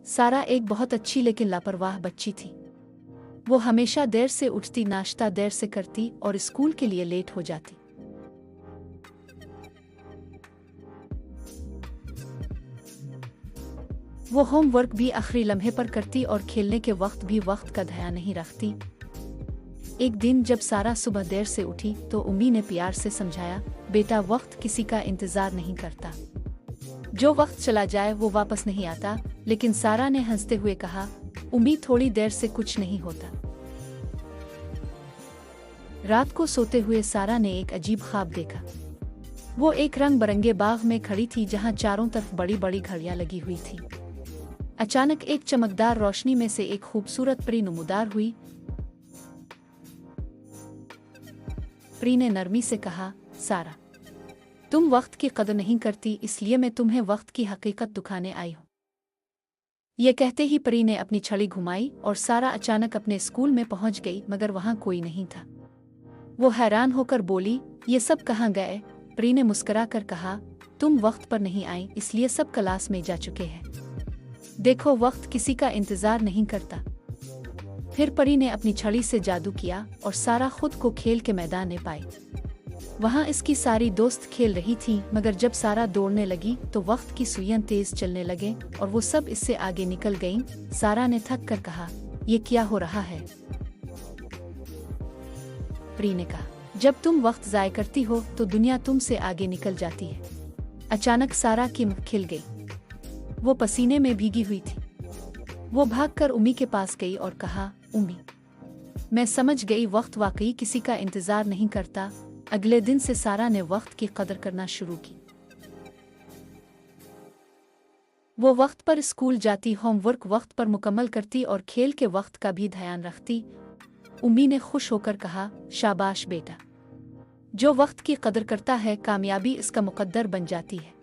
सारा एक बहुत अच्छी लेकिन लापरवाह बच्ची थी। वो हमेशा देर से उठती, नाश्ता देर से करती और स्कूल के लिए लेट हो जाती। वो होमवर्क भी आखिरी लम्हे पर करती और खेलने के वक्त भी वक्त का ध्यान नहीं रखती। एक दिन जब सारा सुबह देर से उठी तो उम्मी ने प्यार से समझाया, बेटा वक्त किसी का इंतजार नहीं करता, जो वक्त चला जाए वो वापस नहीं आता। लेकिन सारा ने हंसते हुए कहा, उम्मी थोड़ी देर से कुछ नहीं होता। रात को सोते हुए सारा ने एक अजीब ख्वाब देखा। वो एक रंग बरंगे बाग में खड़ी थी जहां चारों तरफ बड़ी बड़ी घड़ियां लगी हुई थी। अचानक एक चमकदार रोशनी में से एक खूबसूरत परी नमूदार हुई। परी ने नरमी से कहा, सारा, तुम वक्त की कदर नहीं करती, इसलिए मैं तुम्हें वक्त की हकीकत दिखाने आई हूँ। ये कहते ही परी ने अपनी छड़ी घुमाई और सारा अचानक अपने स्कूल में पहुंच गई, मगर वहां कोई नहीं था। वो हैरान होकर बोली, ये सब कहाँ गए? परी ने मुस्कुराकर कहा, तुम वक्त पर नहीं आई, इसलिए सब क्लास में जा चुके हैं। देखो, वक्त किसी का इंतजार नहीं करता। फिर परी ने अपनी छड़ी से जादू किया और सारा खुद को खेल के मैदान में पाई। वहां इसकी सारी दोस्त खेल रही थीं, मगर जब सारा दौड़ने लगी तो वक्त की सुइयां तेज चलने लगे और वो सब इससे आगे निकल गईं। सारा ने थक कर कहा, ये क्या हो रहा है? परी ने कहा, जब तुम वक्त ज़ाय करती हो तो दुनिया तुमसे आगे निकल जाती है। अचानक सारा की मुख खिल गई। वो पसीने में भीगी हुई थी। वो भागकर उम्मी के पास गई और कहा, उम्मी, मैं समझ गई, वक्त वाकई किसी का इंतजार नहीं करता। अगले दिन से सारा ने वक्त की कदर करना शुरू की। वो वक्त पर स्कूल जाती, होमवर्क वक्त पर मुकम्मल करती और खेल के वक्त का भी ध्यान रखती। उम्मी ने खुश होकर कहा, शाबाश बेटा, जो वक्त की कदर करता है कामयाबी इसका मुकद्दर बन जाती है।